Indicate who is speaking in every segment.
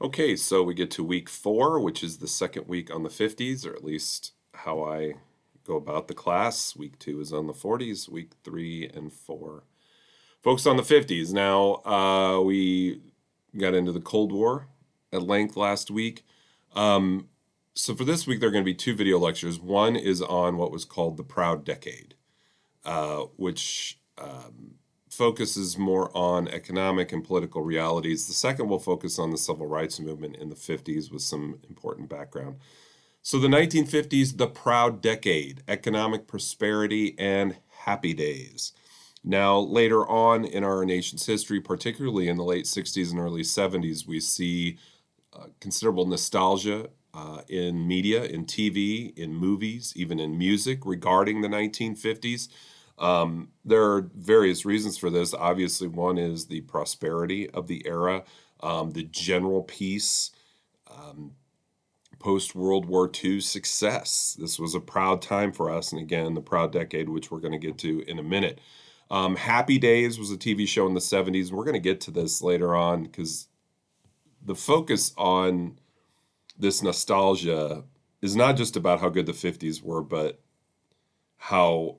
Speaker 1: Okay, so we get to week 4, which is the second week on the 50s, or at least how I go about the class. Week 2 is on the 40s, week 3 and 4. Focus on the 50s. Now, we got into the Cold War at length last week. Um, so for this week, there are going to be two video lectures. One is on what was called the Proud Decade, which focuses more on economic and political realities. The second will focus on the civil rights movement in the 50s with some important background. So, the 1950s, the proud decade, economic prosperity and happy days. Now, later on in our nation's history, particularly in the late 60s and early 70s, we see considerable nostalgia in media, in TV, in movies, even in music regarding the 1950s. There are various reasons for this. Obviously, one is the prosperity of the era, the general peace, post World War II success. This was a proud time for us, and again, the proud decade, which we're going to get to in a minute. Happy Days was a TV show in the 70s. We're going to get to this later on because the focus on this nostalgia is not just about how good the 50s were, but how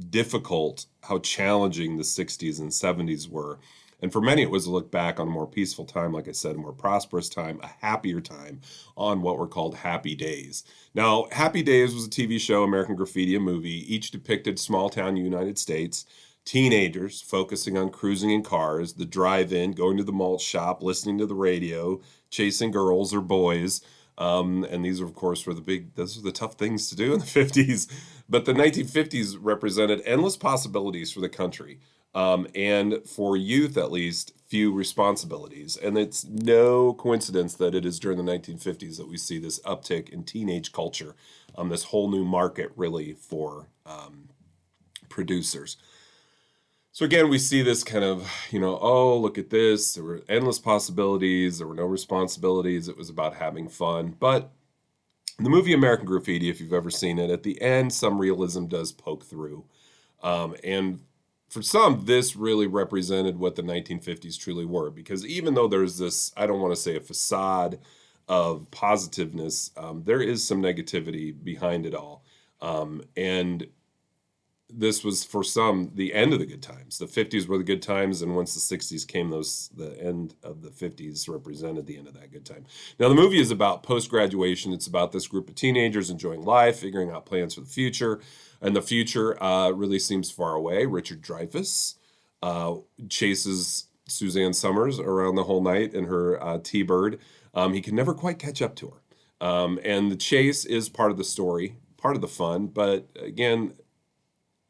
Speaker 1: difficult, how challenging the 60s and 70s were. And for many, it was a look back on a more peaceful time, like I said, a more prosperous time, a happier time on what were called happy days. Now, Happy Days was a TV show, American Graffiti, a movie, each depicted small town United States, teenagers focusing on cruising in cars, the drive in, going to the malt shop, listening to the radio, chasing girls or boys. And these, of course, those were the tough things to do in the 50s. But the 1950s represented endless possibilities for the country. And for youth, at least, few responsibilities. And it's no coincidence that it is during the 1950s that we see this uptick in teenage culture, this whole new market, really, for producers. So again, we see this kind of, oh, look at this. There were endless possibilities. There were no responsibilities. It was about having fun. But the movie American Graffiti, if you've ever seen it, at the end, some realism does poke through. And for some, this really represented what the 1950s truly were. Because even though there's this, I don't want to say a facade of positiveness, there is some negativity behind it all. And this was for some the end of the good times. The 50s were the good times, and once the 60s came, the end of the 50s represented the end of that good time. Now, the movie is about post graduation. It's about this group of teenagers enjoying life, figuring out plans for the future, and the future really seems far away. Richard Dreyfuss chases Suzanne Summers around the whole night in her T-Bird. He can never quite catch up to her, and the chase is part of the story, part of the fun, but again,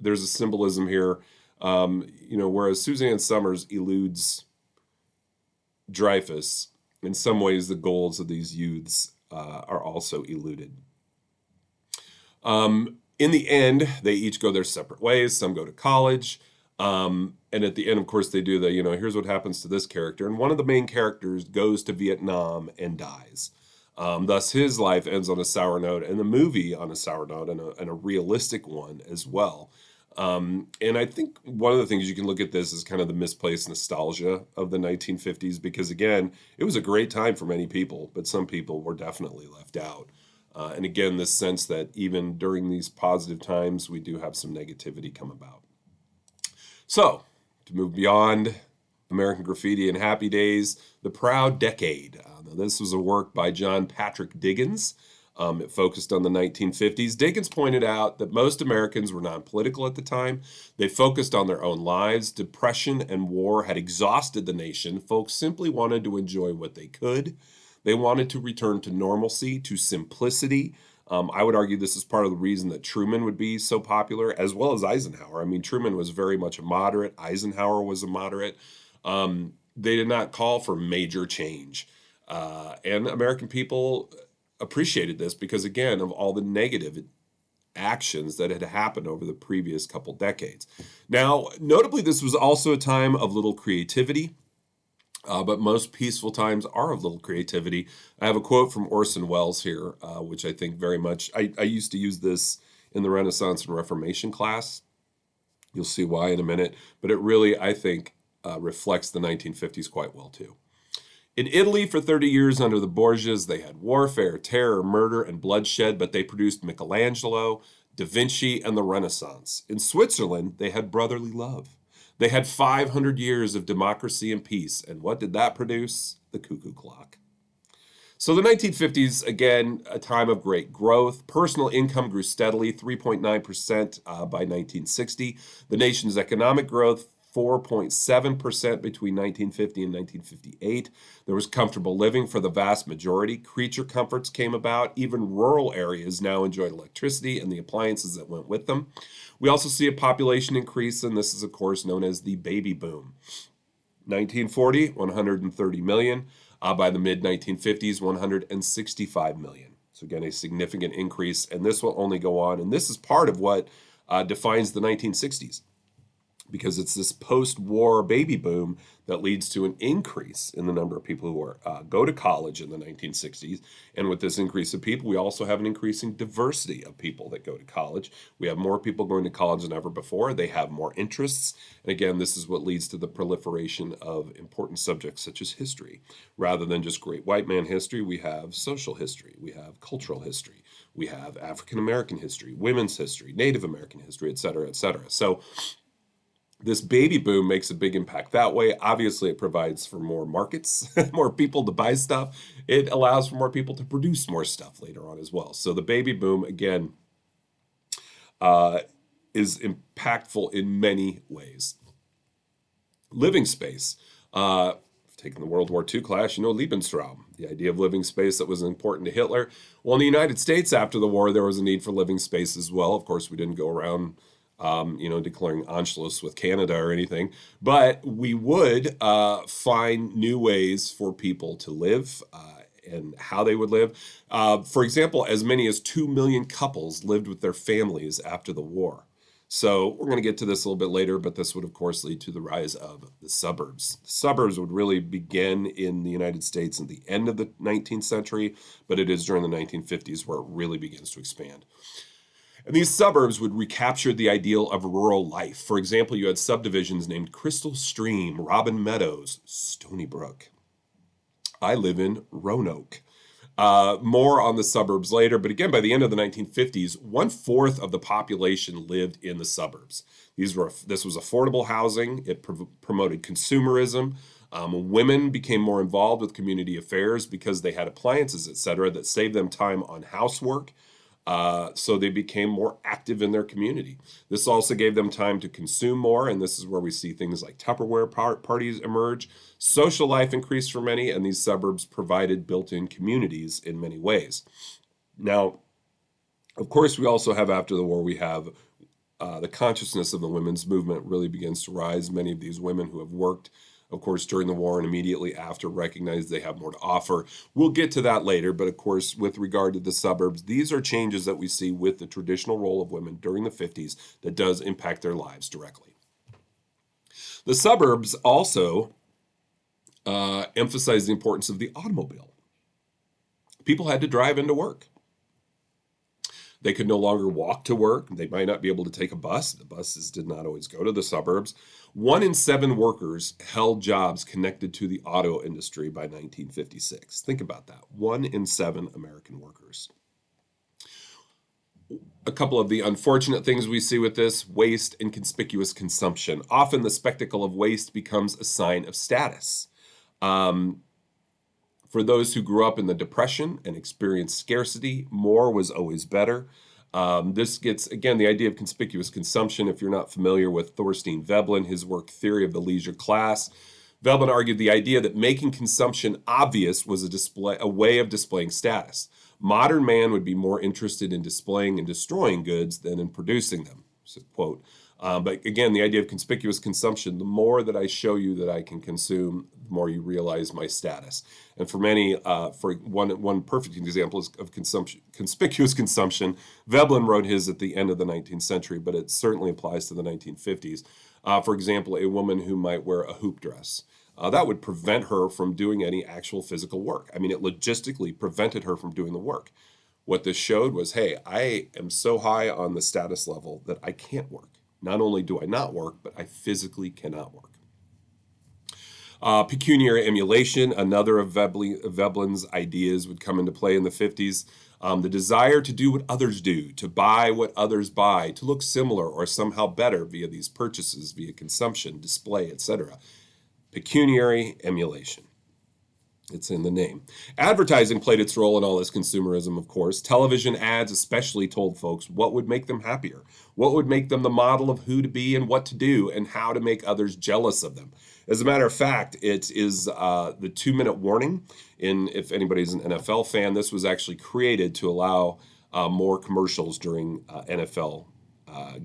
Speaker 1: there's a symbolism here. Whereas Suzanne Summers eludes Dreyfus, in some ways the goals of these youths are also eluded. In the end, they each go their separate ways. Some go to college. And at the end, of course, they do here's what happens to this character. And one of the main characters goes to Vietnam and dies. Thus, his life ends on a sour note, and the movie on a sour note, and a realistic one as well. And I think one of the things you can look at this is kind of the misplaced nostalgia of the 1950s, because again, it was a great time for many people, but some people were definitely left out. And again, this sense that even during these positive times, we do have some negativity come about. So, to move beyond American Graffiti and Happy Days, The Proud Decade. Now this was a work by John Patrick Diggins. It focused on the 1950s. Dickens pointed out that most Americans were non-political at the time. They focused on their own lives. Depression and war had exhausted the nation. Folks simply wanted to enjoy what they could. They wanted to return to normalcy, to simplicity. I would argue this is part of the reason that Truman would be so popular, as well as Eisenhower. I mean, Truman was very much a moderate. Eisenhower was a moderate. They did not call for major change. And American people appreciated this because, again, of all the negative actions that had happened over the previous couple decades. Now, notably, this was also a time of little creativity, but most peaceful times are of little creativity. I have a quote from Orson Welles here, which I think very much, I used to use this in the Renaissance and Reformation class. You'll see why in a minute, but it really, I think, reflects the 1950s quite well, too. In Italy, for 30 years under the Borgias, they had warfare, terror, murder, and bloodshed, but they produced Michelangelo, Da Vinci, and the Renaissance. In Switzerland, they had brotherly love. They had 500 years of democracy and peace. And what did that produce? The cuckoo clock. So the 1950s, again, a time of great growth. Personal income grew steadily, 3.9% by 1960. The nation's economic growth, 4.7% between 1950 and 1958. There was comfortable living for the vast majority. Creature comforts came about. Even rural areas now enjoyed electricity and the appliances that went with them. We also see a population increase, and this is, of course, known as the baby boom. 1940, 130 million. By the mid 1950s, 165 million. So, again, a significant increase, and this will only go on. And this is part of what defines the 1960s, because it's this post-war baby boom that leads to an increase in the number of people who go to college in the 1960s. And with this increase of people, we also have an increasing diversity of people that go to college. We have more people going to college than ever before. They have more interests. And again, this is what leads to the proliferation of important subjects such as history. Rather than just great white man history, we have social history, we have cultural history, we have African American history, women's history, Native American history, et cetera, et cetera. So this baby boom makes a big impact that way. Obviously, it provides for more markets, more people to buy stuff. It allows for more people to produce more stuff later on as well. So the baby boom, again, is impactful in many ways. Living space. Taking the World War II class, you know, Lebensraum, the idea of living space that was important to Hitler. Well, in the United States after the war, there was a need for living space as well. Of course, we didn't go around declaring Anschluss with Canada or anything. But we would find new ways for people to live and how they would live. For example, as many as 2 million couples lived with their families after the war. So we're going to get to this a little bit later, but this would, of course, lead to the rise of the suburbs. The suburbs would really begin in the United States at the end of the 19th century, but it is during the 1950s where it really begins to expand. And these suburbs would recapture the ideal of rural life. For example, you had subdivisions named Crystal Stream, Robin Meadows, Stony Brook. I live in Roanoke. More on the suburbs later, but again, by the end of the 1950s, 1/4 of the population lived in the suburbs. This was affordable housing. It promoted consumerism. Women became more involved with community affairs because they had appliances, et cetera, that saved them time on housework. So they became more active in their community. This also gave them time to consume more, and this is where we see things like Tupperware parties emerge. Social life increased for many, and these suburbs provided built-in communities in many ways. Now, of course, we also have after the war, we have the consciousness of the women's movement really begins to rise. Many of these women who have worked, of course, during the war and immediately after recognize they have more to offer. We'll get to that later, but of course, with regard to the suburbs, these are changes that we see with the traditional role of women during the 50s that does impact their lives directly. The suburbs also emphasize the importance of the automobile. People had to drive into work. They could no longer walk to work. They might not be able to take a bus. The buses did not always go to the suburbs. 1 in 7 workers held jobs connected to the auto industry by 1956. Think about that. 1 in 7 American workers. A couple of the unfortunate things we see with this: waste and conspicuous consumption. Often the spectacle of waste becomes a sign of status. For those who grew up in the Depression and experienced scarcity, more was always better. This gets, again, the idea of conspicuous consumption. If you're not familiar with Thorstein Veblen, his work Theory of the Leisure Class, Veblen argued the idea that making consumption obvious was a way of displaying status. Modern man would be more interested in displaying and destroying goods than in producing them. So, quote. But again, the idea of conspicuous consumption, the more that I show you that I can consume, the more you realize my status. And for many, for one perfect example of conspicuous consumption, Veblen wrote his at the end of the 19th century, but it certainly applies to the 1950s. For example, a woman who might wear a hoop dress. That would prevent her from doing any actual physical work. I mean, it logistically prevented her from doing the work. What this showed was, hey, I am so high on the status level that I can't work. Not only do I not work, but I physically cannot work. Pecuniary emulation, another of Veblen's ideas, would come into play in the 50s. The desire to do what others do, to buy what others buy, to look similar or somehow better via these purchases, via consumption, display, etc. Pecuniary emulation. It's in the name. Advertising played its role in all this consumerism, of course. Television ads especially told folks what would make them happier, what would make them the model of who to be and what to do, and how to make others jealous of them. As a matter of fact, it is the 2-minute warning. If anybody's an NFL fan, this was actually created to allow more commercials during NFL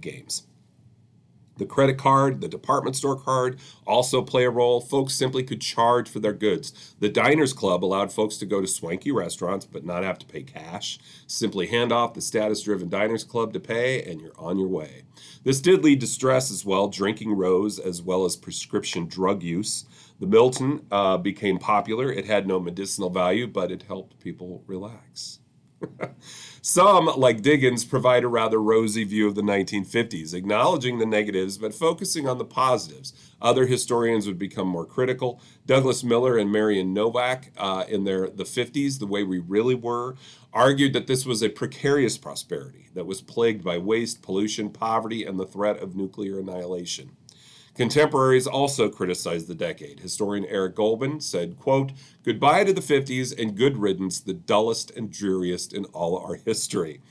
Speaker 1: games. The credit card, the department store card also play a role. Folks simply could charge for their goods. The Diners Club allowed folks to go to swanky restaurants but not have to pay cash. Simply hand off the status-driven Diners Club to pay and you're on your way. This did lead to stress as well. Drinking rose as well as prescription drug use. The Milton became popular. It had no medicinal value, but it helped people relax. Some, like Diggins, provide a rather rosy view of the 1950s, acknowledging the negatives but focusing on the positives. Other historians would become more critical. Douglas Miller and Marion Novak, in the 50s, The Way We Really Were, argued that this was a precarious prosperity that was plagued by waste, pollution, poverty, and the threat of nuclear annihilation. Contemporaries also criticized the decade. Historian Eric Goldman said, quote, "Goodbye to the 50s and good riddance, the dullest and dreariest in all our history."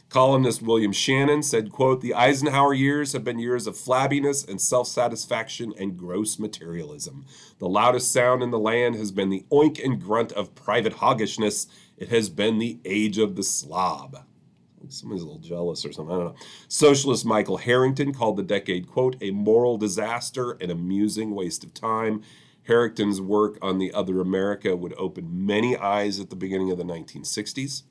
Speaker 1: Columnist William Shannon said, quote, "The Eisenhower years have been years of flabbiness and self-satisfaction and gross materialism. The loudest sound in the land has been the oink and grunt of private hoggishness. It has been the age of the slob." Somebody's a little jealous or something. I don't know. Socialist Michael Harrington called the decade, quote, "a moral disaster, an amusing waste of time." Harrington's work on The Other America would open many eyes at the beginning of the 1960s.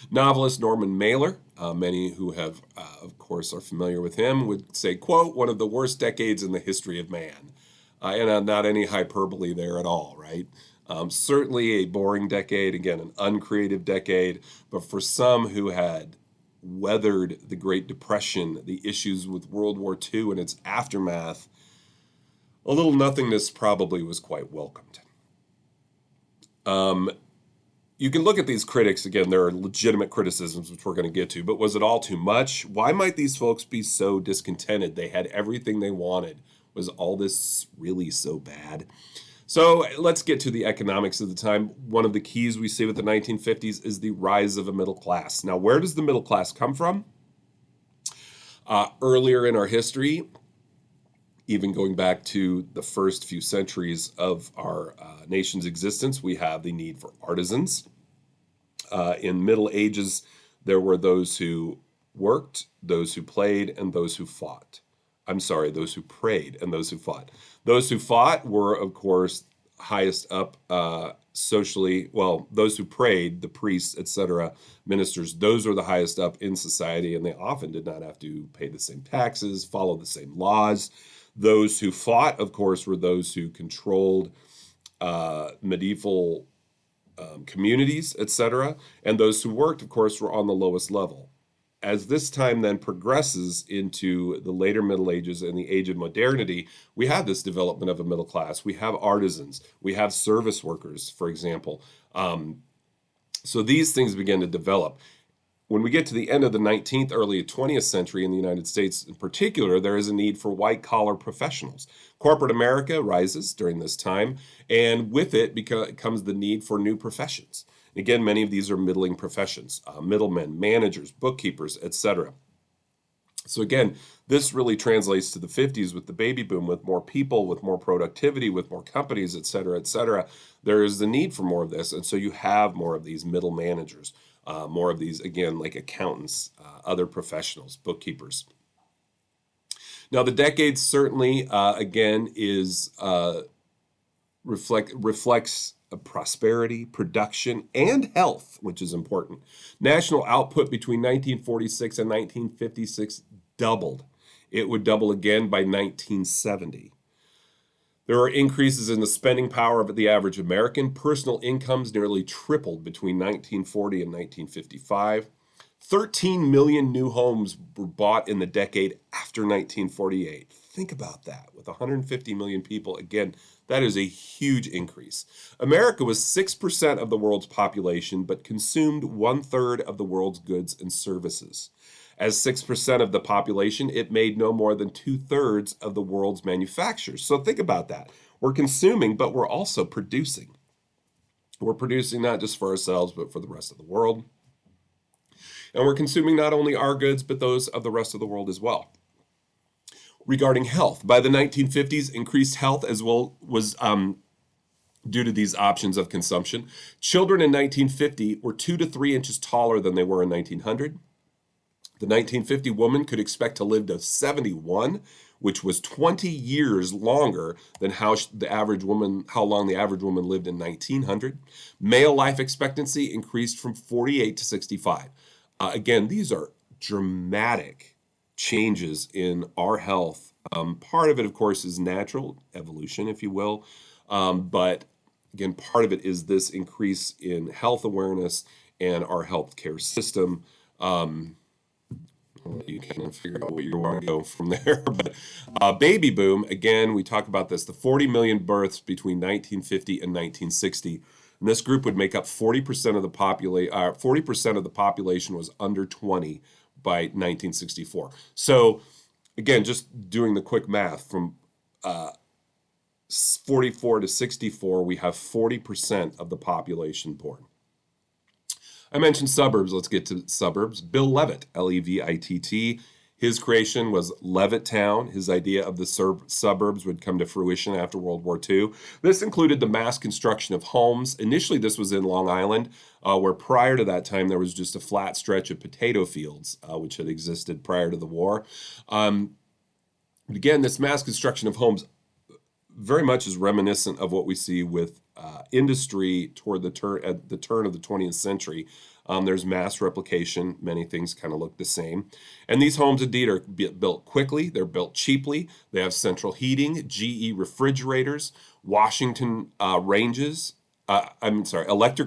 Speaker 1: Novelist Norman Mailer, many who have, of course, are familiar with him, would say, quote, "one of the worst decades in the history of man." And not any hyperbole there at all, right? Certainly a boring decade, again, an uncreative decade, but for some who had weathered the Great Depression, the issues with World War II and its aftermath, a little nothingness probably was quite welcomed. You can look at these critics, again, there are legitimate criticisms, which we're going to get to, but was it all too much? Why might these folks be so discontented? They had everything they wanted. Was all this really so bad? So let's get to the economics of the time. One of the keys we see with the 1950s is the rise of a middle class. Now, where does the middle class come from? Earlier in our history, even going back to the first few centuries of our nation's existence, we have the need for artisans. In Middle Ages, there were those who worked, those who played, and those who fought. I'm sorry, those who prayed and those who fought. Those who fought were, of course, highest up socially. Well, those who prayed, the priests, etc., ministers, those were the highest up in society, and they often did not have to pay the same taxes, follow the same laws. Those who fought, of course, were those who controlled medieval communities, etc., and those who worked, of course, were on the lowest level. As this time then progresses into the later Middle Ages and the age of modernity, we have this development of a middle class. We have artisans. We have service workers, for example. So these things begin to develop. When we get to the end of the 19th, early 20th century in the United States in particular, there is a need for white-collar professionals. Corporate America rises during this time, and with it comes the need for new professions. Again, many of these are middling professions, middlemen, managers, bookkeepers, etc. So again, this really translates to the 50s with the baby boom, with more people, with more productivity, with more companies, etc., etc. There is the need for more of this, and so you have more of these middle managers, more of these, again, like accountants, other professionals, bookkeepers. Now, the decade certainly, again, is reflects prosperity, production, and health, which is important. National output between 1946 and 1956 doubled. It would double again by 1970. There are increases in the spending power of the average American. Personal incomes nearly tripled between 1940 and 1955. 13 million new homes were bought in the decade after 1948. Think about that. With 150 million people, again, That is a huge increase. America was 6% of the world's population, but consumed one-third of the world's goods and services. As 6% of the population, it made no more than two-thirds of the world's manufactures. So think about that. We're consuming, but we're also producing. We're producing not just for ourselves, but for the rest of the world. And we're consuming not only our goods, but those of the rest of the world as well. Regarding health, by the 1950s, increased health as well was due to these options of consumption. Children in 1950 were 2 to 3 inches taller than they were in 1900. The 1950 woman could expect to live to 71, which was 20 years longer than how long the average woman lived in 1900. Male life expectancy increased from 48 to 65. Again, these are dramatic changes in our health. Part of it, of course, is natural evolution, if you will. But again, part of it is this increase in health awareness and our healthcare system. You can figure out where you want to go from there. But baby boom, again, we talk about this, the 40 million births between 1950 and 1960. And this group would make up 40% of the 40% of the population was under 20 by 1964. So again, just doing the quick math from 44 to 64, we have 40% of the population born. I mentioned suburbs. Let's get to suburbs. Bill Levitt, Levitt. His creation was Levittown. His idea of the suburbs would come to fruition after World War II. This included the mass construction of homes. Initially, this was in Long Island, where prior to that time, there was just a flat stretch of potato fields, which had existed prior to the war. Again, this mass construction of homes very much is reminiscent of what we see with industry toward at the turn of the 20th century. There's mass replication. Many things kind of look the same. And these homes indeed are built quickly. They're built cheaply. They have central heating, GE refrigerators, electric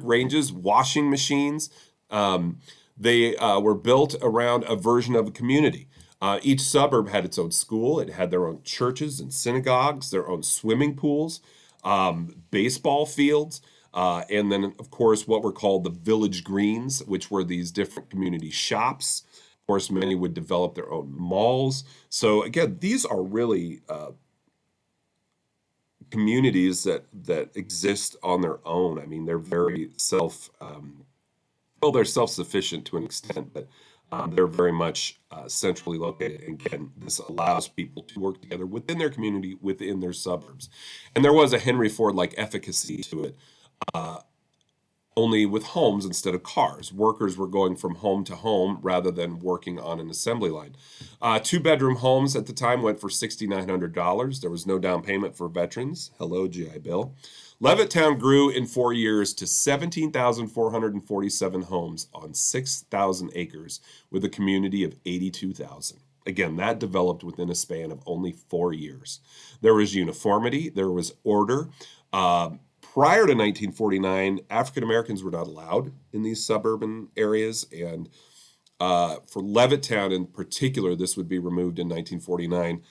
Speaker 1: ranges, washing machines. They were built around a version of a community. Each suburb had its own school. It had their own churches and synagogues, their own swimming pools, baseball fields, and then, of course, what were called the village greens, which were these different community shops. Of course, many would develop their own malls. So again, these are really communities that exist on their own. I mean, they're very they're self-sufficient to an extent, but they're very much centrally located. And again, this allows people to work together within their community, within their suburbs. And there was a Henry Ford-like efficacy to it, only with homes instead of cars. Workers were going from home to home rather than working on an assembly line. Two-bedroom homes at the time went for $6,900. There was no down payment for veterans. Hello, GI Bill. Levittown grew in 4 years to 17,447 homes on 6,000 acres with a community of 82,000. Again, that developed within a span of only 4 years. There was uniformity, there was order. Prior to 1949, African Americans were not allowed in these suburban areas, and for Levittown in particular, this would be removed in 1949.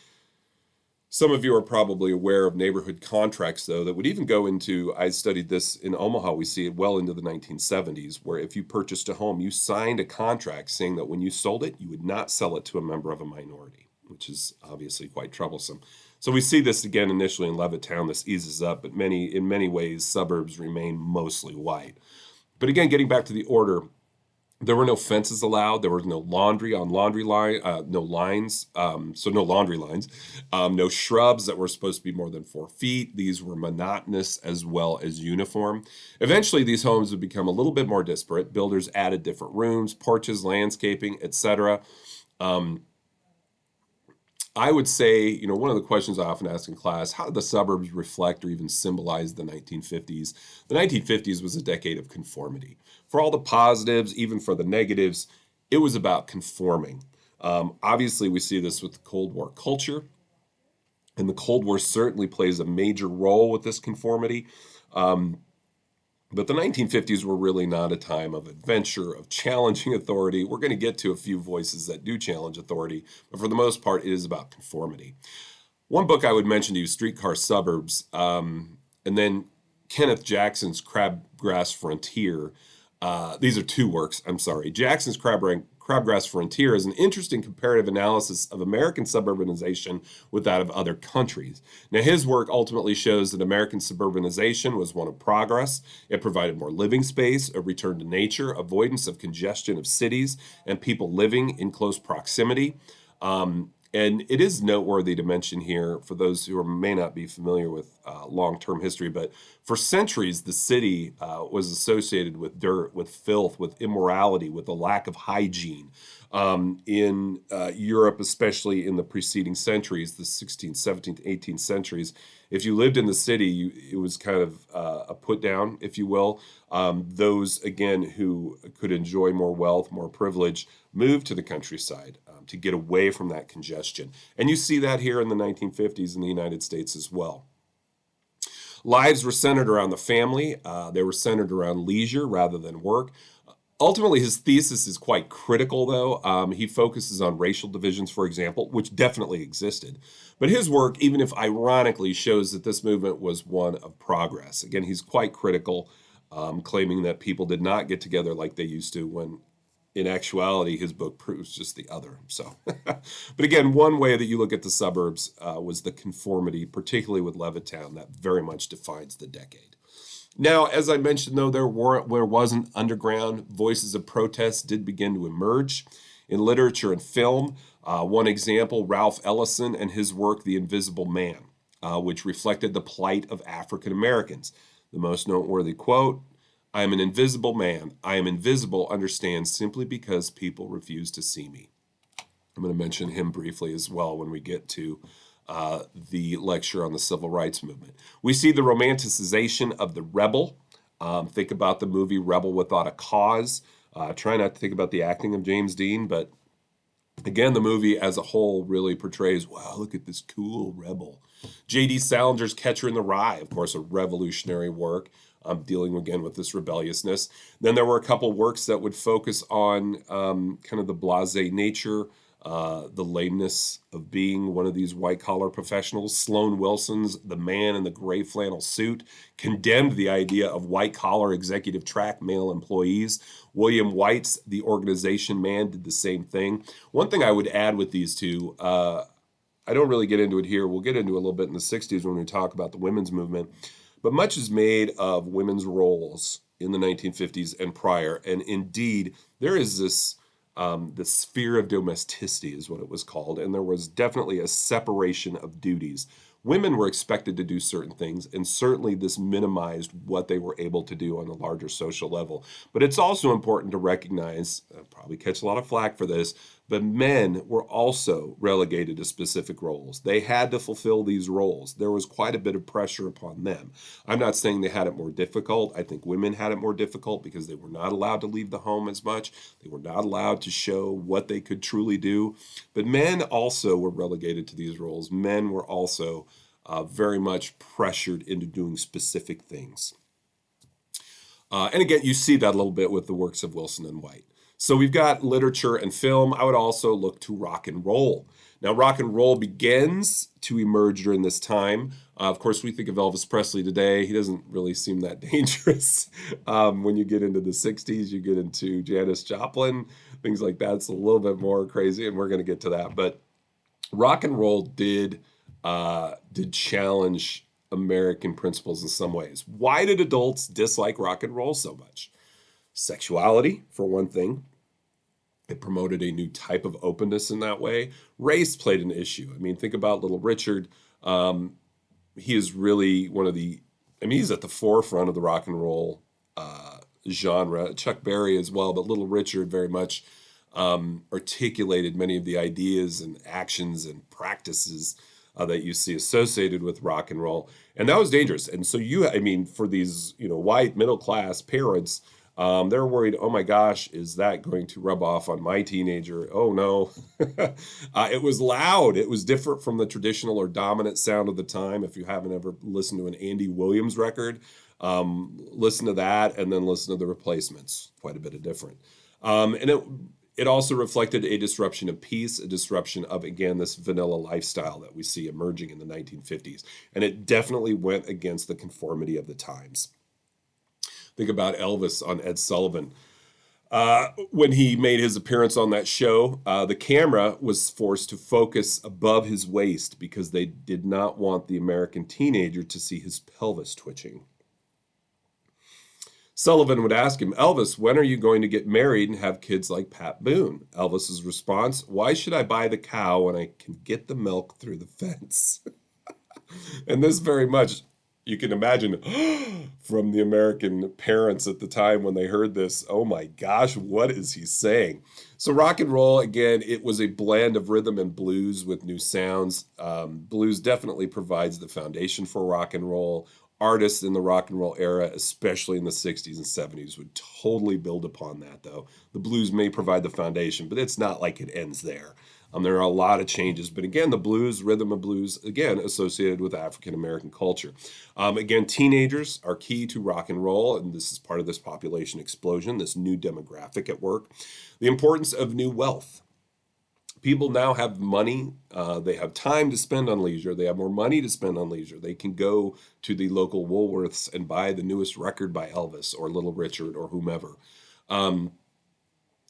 Speaker 1: Some of you are probably aware of neighborhood contracts, though, that would even go into, I studied this in Omaha, we see it well into the 1970s, where if you purchased a home, you signed a contract saying that when you sold it, you would not sell it to a member of a minority, which is obviously quite troublesome. So we see this again initially in Levittown. This eases up, but in many ways, suburbs remain mostly white. But again, getting back to the order, there were no fences allowed. There was no laundry on laundry line, no lines, so no laundry lines, no shrubs that were supposed to be more than 4 feet. These were monotonous as well as uniform. Eventually, these homes would become a little bit more disparate. Builders added different rooms, porches, landscaping, etc. I would say, one of the questions I often ask in class, how did the suburbs reflect or even symbolize the 1950s? The 1950s was a decade of conformity. For all the positives, even for the negatives, it was about conforming. Obviously, we see this with the Cold War culture, and the Cold War certainly plays a major role with this conformity. But the 1950s were really not a time of adventure, of challenging authority. We're going to get to a few voices that do challenge authority, but for the most part, it is about conformity. One book I would mention to you, Streetcar Suburbs, and then Kenneth Jackson's Crabgrass Frontier. These are two works, I'm sorry. Jackson's Crabgrass Frontier is an interesting comparative analysis of American suburbanization with that of other countries. Now, his work ultimately shows that American suburbanization was one of progress. It provided more living space, a return to nature, avoidance of congestion of cities, and people living in close proximity. And it is noteworthy to mention here, for those who may not be familiar with long-term history, but for centuries, the city was associated with dirt, with filth, with immorality, with a lack of hygiene. In Europe, especially in the preceding centuries, the 16th, 17th, 18th centuries, if you lived in the city, it was kind of a put down, if you will. Those, again, who could enjoy more wealth, more privilege, moved to the countryside to get away from that congestion. And you see that here in the 1950s in the United States as well. Lives were centered around the family. They were centered around leisure rather than work. Ultimately, his thesis is quite critical, though. He focuses on racial divisions, for example, which definitely existed. But his work, even if ironically, shows that this movement was one of progress. Again, he's quite critical, claiming that people did not get together like they used to, when in actuality, his book proves just the other. So, but again, one way that you look at the suburbs was the conformity, particularly with Levittown, that very much defines the decade. Now, as I mentioned, though, there wasn't underground. Voices of protest did begin to emerge in literature and film. One example, Ralph Ellison and his work, The Invisible Man, which reflected the plight of African Americans. The most noteworthy quote, "I am an invisible man. I am invisible, understand, simply because people refuse to see me." I'm going to mention him briefly as well when we get to the lecture on the civil rights movement. We see the romanticization of the rebel. Think about the movie Rebel Without a Cause. Try not to think about the acting of James Dean, but again, the movie as a whole really portrays, wow, look at this cool rebel. J.D. Salinger's Catcher in the Rye, of course, a revolutionary work, dealing again with this rebelliousness. Then there were a couple works that would focus on kind of the blasé nature, the lameness of being one of these white-collar professionals. Sloan Wilson's The Man in the Gray Flannel Suit condemned the idea of white-collar executive track male employees. William White's The Organization Man did the same thing. One thing I would add with these two, I don't really get into it here. We'll get into it a little bit in the 60s when we talk about the women's movement. But much is made of women's roles in the 1950s and prior. And indeed, there is this the sphere of domesticity is what it was called. And there was definitely a separation of duties. Women were expected to do certain things, and certainly this minimized what they were able to do on a larger social level. But it's also important to recognize, I'll probably catch a lot of flack for this, but men were also relegated to specific roles. They had to fulfill these roles. There was quite a bit of pressure upon them. I'm not saying they had it more difficult. I think women had it more difficult because they were not allowed to leave the home as much. They were not allowed to show what they could truly do. But men also were relegated to these roles. Men were also very much pressured into doing specific things. And again, you see that a little bit with the works of Wilson and White. So we've got literature and film. I would also look to rock and roll. Now, rock and roll begins to emerge during this time. Of course, we think of Elvis Presley today. He doesn't really seem that dangerous. When you get into the 60s, you get into Janis Joplin, things like that. It's a little bit more crazy, and we're going to get to that. But rock and roll did challenge American principles in some ways. Why did adults dislike rock and roll so much? Sexuality, for one thing. It promoted a new type of openness in that way. Race played an issue. I mean, think about Little Richard. He is really one of the, I mean, he's at the forefront of the rock and roll genre. Chuck Berry as well, but Little Richard very much articulated many of the ideas and actions and practices that you see associated with rock and roll. And that was dangerous. And so I mean, for these, white middle class parents, they're worried, oh my gosh, is that going to rub off on my teenager? Oh no. It was loud. It was different from the traditional or dominant sound of the time. If you haven't ever listened to an Andy Williams record, listen to that and then listen to the Replacements. Quite a bit of different. And It also reflected a disruption of peace, a disruption of, again, this vanilla lifestyle that we see emerging in the 1950s. And it definitely went against the conformity of the times. Think about Elvis on Ed Sullivan. When he made his appearance on that show, the camera was forced to focus above his waist because they did not want the American teenager to see his pelvis twitching. Sullivan would ask him, Elvis, when are you going to get married and have kids like Pat Boone? Elvis's response, why should I buy the cow when I can get the milk through the fence? And this very much, you can imagine from the American parents at the time when they heard this, oh my gosh, what is he saying? So rock and roll, again, it was a blend of rhythm and blues with new sounds. Blues definitely provides the foundation for rock and roll. Artists in the rock and roll era, especially in the 60s and 70s, would totally build upon that, though. The blues may provide the foundation, but it's not like it ends there. There are a lot of changes, but again, the blues, rhythm of blues, again, associated with African American culture. Again, teenagers are key to rock and roll, and this is part of this population explosion, this new demographic at work. The importance of new wealth. People now have money, they have time to spend on leisure, they have more money to spend on leisure. They can go to the local Woolworths and buy the newest record by Elvis or Little Richard or whomever.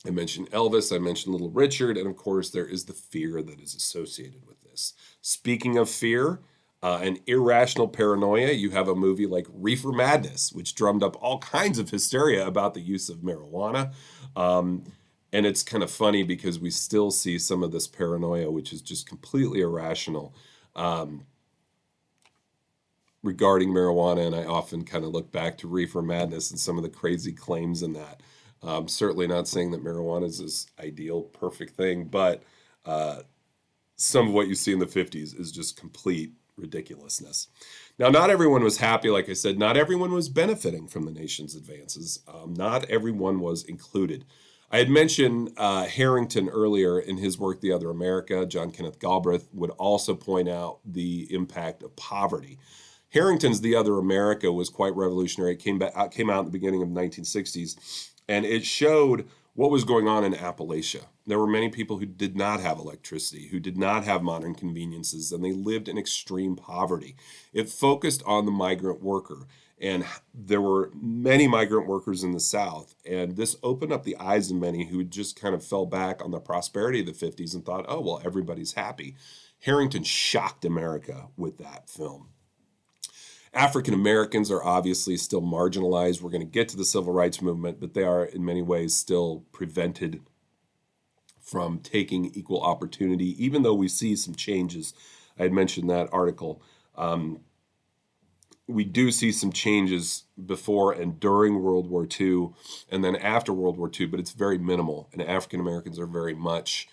Speaker 1: I mentioned Elvis, I mentioned Little Richard, and of course, there is the fear that is associated with this. Speaking of fear and irrational paranoia, you have a movie like Reefer Madness, which drummed up all kinds of hysteria about the use of marijuana. And it's kind of funny because we still see some of this paranoia, which is just completely irrational regarding marijuana. And I often kind of look back to Reefer Madness and some of the crazy claims in that. Certainly not saying that marijuana is this ideal, perfect thing, but some of what you see in the 50s is just complete ridiculousness. Now, not everyone was happy. Like I said, not everyone was benefiting from the nation's advances. Not everyone was included. I had mentioned Harrington earlier in his work, The Other America. John Kenneth Galbraith would also point out the impact of poverty. Harrington's The Other America was quite revolutionary. It came out in the beginning of the 1960s, and it showed what was going on in Appalachia. There were many people who did not have electricity, who did not have modern conveniences, and they lived in extreme poverty. It focused on the migrant worker, and there were many migrant workers in the South, and this opened up the eyes of many who just kind of fell back on the prosperity of the 50s and thought, oh, well, everybody's happy. Harrington shocked America with that film. African Americans are obviously still marginalized. We're going to get to the civil rights movement, but they are in many ways still prevented from taking equal opportunity, even though we see some changes. I had mentioned that article. We do see some changes before and during World War II and then after World War II, but it's very minimal, and African Americans are very much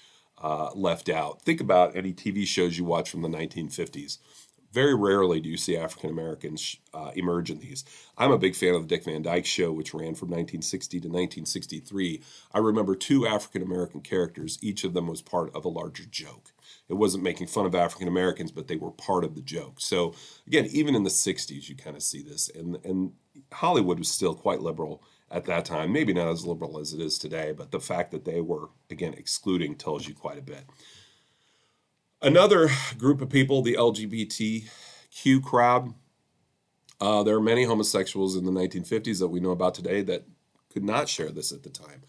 Speaker 1: left out. Think about any TV shows you watch from the 1950s. Very rarely do you see African Americans emerge in these. I'm a big fan of the Dick Van Dyke Show, which ran from 1960 to 1963. I remember two African American characters. Each of them was part of a larger joke. It wasn't making fun of African Americans, but they were part of the joke. So again, even in the 60s, you kind of see this. And Hollywood was still quite liberal at that time. Maybe not as liberal as it is today, but the fact that they were, again, excluding tells you quite a bit. Another group of people, the LGBTQ crowd, there are many homosexuals in the 1950s that we know about today that could not share this at the time.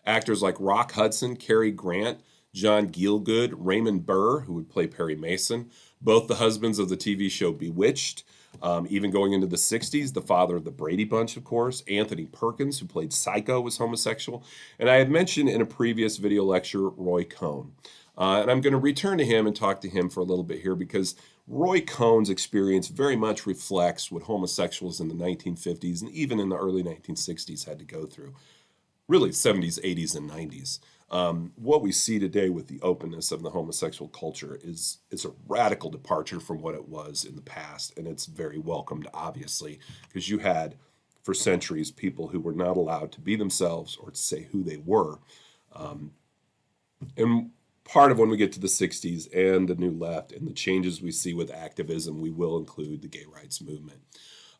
Speaker 1: Actors like Rock Hudson, Cary Grant, John Gielgud, Raymond Burr, who would play Perry Mason, both the husbands of the TV show Bewitched. Even going into the 60s, the father of the Brady Bunch, of course, Anthony Perkins, who played Psycho, was homosexual. And I had mentioned in a previous video lecture, Roy Cohn. And I'm going to return to him and talk to him for a little bit here because Roy Cohn's experience very much reflects what homosexuals in the 1950s and even in the early 1960s had to go through. Really, 70s, 80s, and 90s. What we see today with the openness of the homosexual culture is a radical departure from what it was in the past, and it's very welcomed, obviously, because you had, for centuries, people who were not allowed to be themselves or to say who they were. And part of when we get to the 60s and the New Left and the changes we see with activism, we will include the gay rights movement.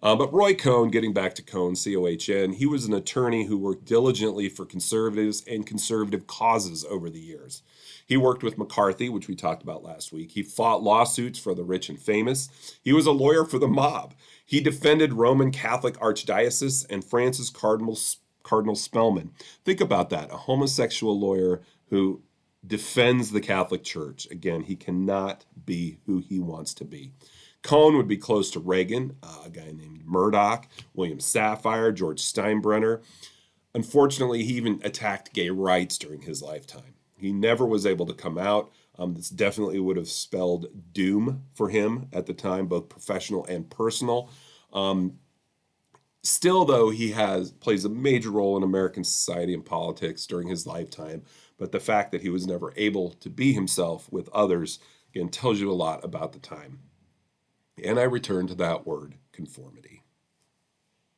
Speaker 1: But Roy Cohn, getting back to Cohn, C-O-H-N, he was an attorney who worked diligently for conservatives and conservative causes over the years. He worked with McCarthy, which we talked about last week. He fought lawsuits for the rich and famous. He was a lawyer for the mob. He defended Roman Catholic Archdiocese and Francis Cardinal Spellman. Think about that, a homosexual lawyer who defends the Catholic Church. Again, he cannot be who he wants to be. Cohn would be close to Reagan, a guy named Murdoch, William Safire, George Steinbrenner. Unfortunately, he even attacked gay rights during his lifetime. He never was able to come out. This definitely would have spelled doom for him at the time, both professional and personal. Still, though, he plays a major role in American society and politics during his lifetime. But the fact that he was never able to be himself with others, again, tells you a lot about the time. And I return to that word, conformity.